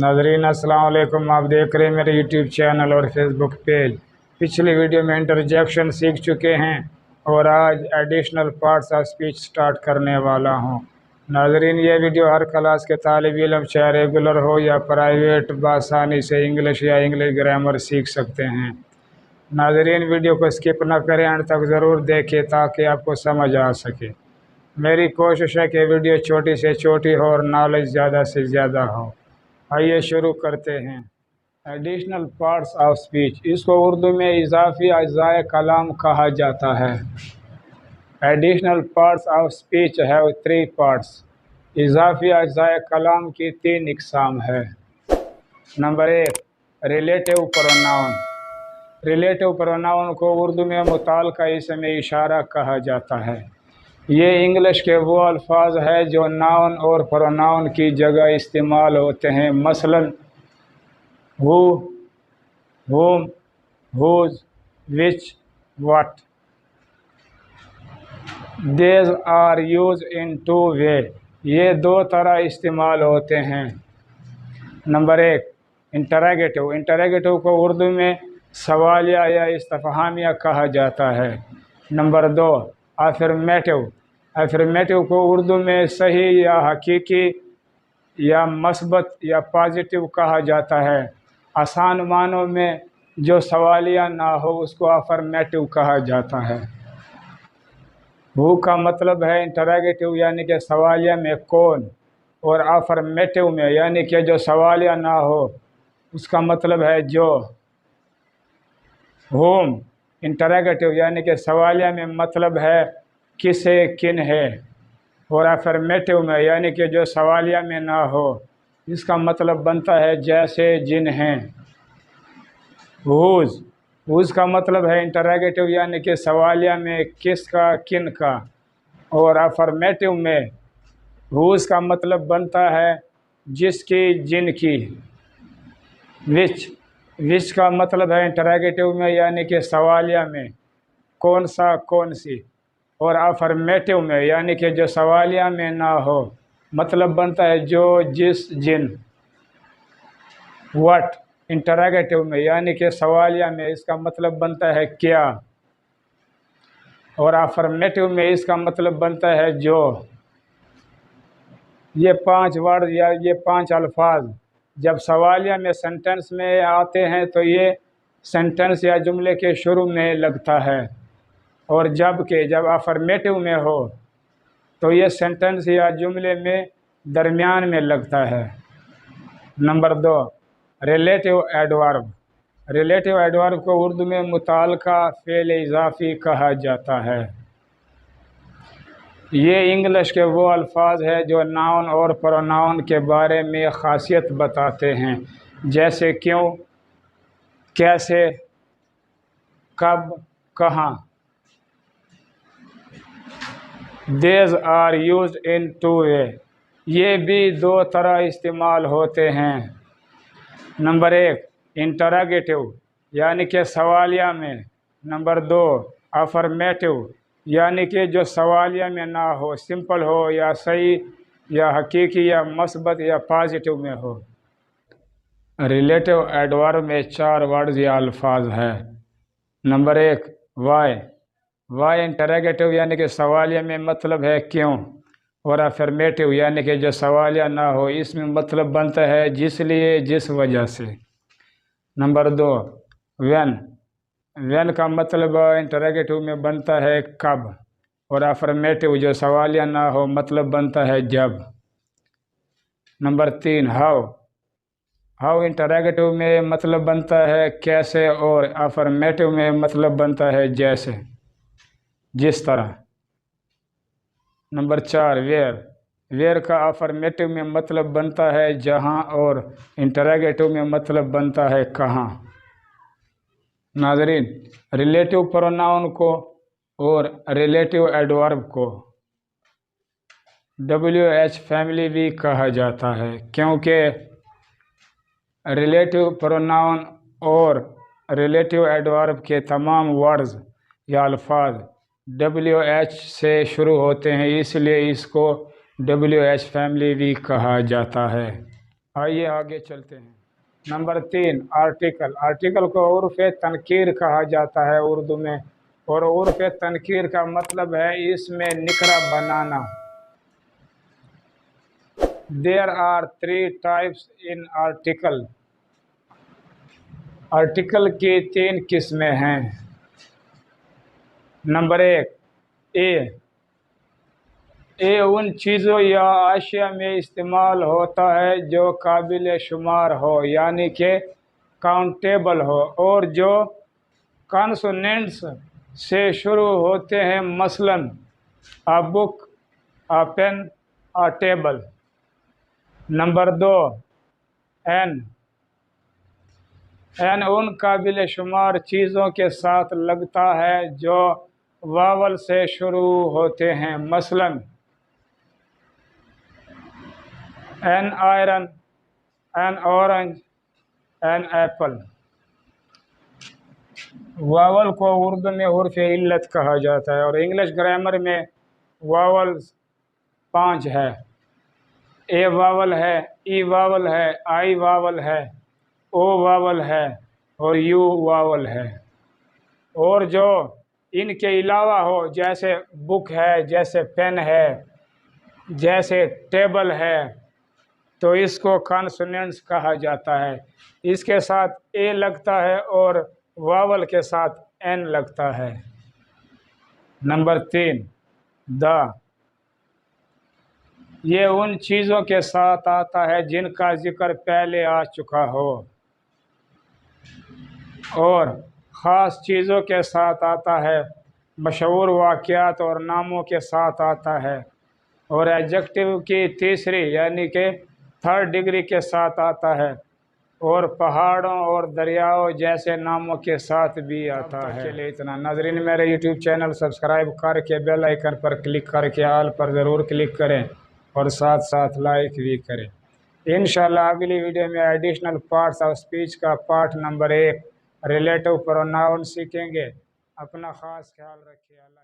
नाजरीन अस्सलाम वालेकुम। आप देख रहे हैं मेरे यूट्यूब चैनल और फेसबुक पेज। पिछली वीडियो में इंटरजेक्शन सीख चुके हैं और आज additional parts of speech start करने वाला हूं। नाजरीन, ये वीडियो हर क्लास के तालिब इल्म चाहे रेगुलर हो या प्राइवेट बआसानी से इंग्लिश या इंग्लिश ग्रामर सीख सकते हैं। नाजरीन, वीडियो को स्किप न करें, अंत तक ज़रूर देखें ताकि आपको समझ आ सके। मेरी कोशिश है कि वीडियो छोटी से छोटी हो और नॉलेज ज़्यादा से ज़्यादा हो। आइए शुरू करते हैं। एडिशनल पार्ट्स ऑफ स्पीच, इसको उर्दू में इजाफी अज्जाए कलाम कहा जाता है। एडिशनल पार्ट्स ऑफ स्पीच है 3 पार्ट्स। इजाफी अज्जाए कलाम की 3 इकसाम है। Number 1, relative pronoun. Relative pronoun को उर्दू में मुताल्लिका इसम इशारा कहा जाता है। ये इंग्लिश के वो अल्फाज है जो नाउन और प्रोनाउन की जगह इस्तेमाल होते हैं। मसलन who, whom, whose, which, what. These are used in 2 ways. ये 2 तरह इस्तेमाल होते हैं। Number 1, interrogative. इंटरोगेटिव को उर्दू में सवालिया या इस्तिफहामिया कहा जाता है। Number 2, affirmative. अफर्मेटिव को उर्दू में सही या हकीकी या मस्बत या पॉजिटिव कहा जाता है। आसान मानों में जो सवालिया ना हो उसको अफर्मेटिव कहा जाता है। हु का मतलब है इंटरोगेटिव यानी कि सवालिया में कौन, और अफर्मेटिव में यानी कि जो सवालिया ना हो उसका मतलब है जो। होम इंटरोगेटिव यानी कि सवालिया में मतलब है किसे किन है, और अफर्मेटिव में यानी कि जो सवालिया में ना हो इसका मतलब बनता है जैसे जिन हैं। हुज का मतलब है इंटरोगेटिव यानी कि सवालिया में किसका किन का, और अफर्मेटिव में हुज का मतलब बनता है जिसकी जिनकी। विच का मतलब है इंटरोगेटिव में यानी कि सवालिया में कौन सा कौन सी, और अफर्मेटिव में यानी कि जो सवालिया में ना हो मतलब बनता है जो जिस जिन। व्हाट इंटरोगेटिव में यानी कि सवालिया में इसका मतलब बनता है क्या, और अफर्मेटिव में इसका मतलब बनता है जो। ये 5 वर्ड या ये 5 अल्फाज जब सवालिया में सेंटेंस में आते हैं तो ये सेंटेंस या जुमले के शुरू में लगता है, और जब अफर्मेटिव में हो तो ये सेंटेंस या जुमले में दरमियान में लगता है। Number 2, relative adverb. Relative adverb को उर्दू में मुताल्लिका फ़ेल इज़ाफ़ी कहा जाता है। ये इंग्लिश के वो अल्फाज है जो नाउन और प्रोनाउन के बारे में ख़ासियत बताते हैं, जैसे क्यों, कैसे, कब, कहाँ। These are used in 2 ways. ये भी 2 तरह इस्तेमाल होते हैं। नंबर 1, इंटरोगेटिव यानी कि सवालिया में। नंबर 2, अफर्मेटिव यानी कि जो सवालिया में ना हो, सिंपल हो या सही या हकीकी या मस्बत या पॉजिटिव में हो। रिलेटिव एडवर्ब में 4 वर्ड्स या अल्फाज है। नंबर 1, वाई इंटरोगेटिव यानी कि सवालिया में मतलब है क्यों, और अफर्मेटिव यानी कि जो सवालिया ना हो इसमें मतलब बनता है जिस लिए जिस वजह से। नंबर 2, व्हेन का मतलब इंटरोगेटिव में बनता है कब, और अफर्मेटिव जो सवालिया ना हो मतलब बनता है जब। नंबर 3, हाउ इंटरोगेटिव में मतलब बनता है कैसे, और अफर्मेटिव में मतलब बनता है जैसे जिस तरह। नंबर 4, वेयर का अफर्मेटिव में मतलब बनता है जहाँ, और इंटरोगेटिव में मतलब बनता है कहाँ। नाज़रीन, रिलेटिव प्रोनाउन को और रिलेटिव एडवर्ब को WH फैमिली भी कहा जाता है, क्योंकि रिलेटिव प्रोनाउन और रिलेटिव एडवर्ब के तमाम वर्ड्स या अल्फाज WH से शुरू होते हैं, इसलिए इसको WH फैमिली भी कहा जाता है। آئیے آگے چلتے ہیں۔ Number 3 article. آرٹیکل کو عرف تنکیر کہا جاتا ہے اردو میں، اور عرف تنکیر کا مطلب ہے اس میں نکرہ بنانا۔ There are 3 types in article۔ Article کی 3 قسمیں ہیں۔ نمبر 1 اے ان چیزوں یا اشیاء میں استعمال ہوتا ہے جو قابل شمار ہو، یعنی کہ کاؤنٹیبل ہو، اور جو کانسوننٹس سے شروع ہوتے ہیں، مثلا a book، a pen، a table۔ Number 2 an ان قابل شمار چیزوں کے ساتھ لگتا ہے جو واول سے شروع ہوتے ہیں، مثلا an iron, an orange, an apple. Vowel کو اردو میں حرف علت کہا جاتا ہے، اور انگلش گرامر میں واول 5 ہے۔ اے واول ہے، ای واول ہے، آئی واول ہے، او واول ہے، اور یو واول ہے۔ اور جو ان کے علاوہ ہو، جیسے بک ہے، جیسے پین ہے، جیسے ٹیبل ہے، تو اس کو کانسوننٹس کہا جاتا ہے۔ اس کے ساتھ اے لگتا ہے اور واول کے ساتھ این لگتا ہے۔ نمبر 3 دا یہ ان چیزوں کے ساتھ آتا ہے جن کا ذکر پہلے آ چکا ہو، اور خاص چیزوں کے ساتھ آتا ہے، مشہور واقعات اور ناموں کے ساتھ آتا ہے، اور ایڈجیکٹو کی تیسری یعنی کہ 3rd ڈگری کے ساتھ آتا ہے، اور پہاڑوں اور دریاؤں جیسے ناموں کے ساتھ بھی آتا ہے۔ کے لیے اتنا۔ ناظرین، میرے یوٹیوب چینل سبسکرائب کر کے بیل آئیکن پر کلک کر کے آل پر ضرور کلک کریں، اور ساتھ ساتھ لائک بھی کریں۔ انشاءاللہ اگلی ویڈیو میں ایڈیشنل پارٹس آف اسپیچ کا پارٹ نمبر 1 ریلیٹو پروناؤن سیکھیں گے۔ اپنا خاص خیال رکھیے۔ اللہ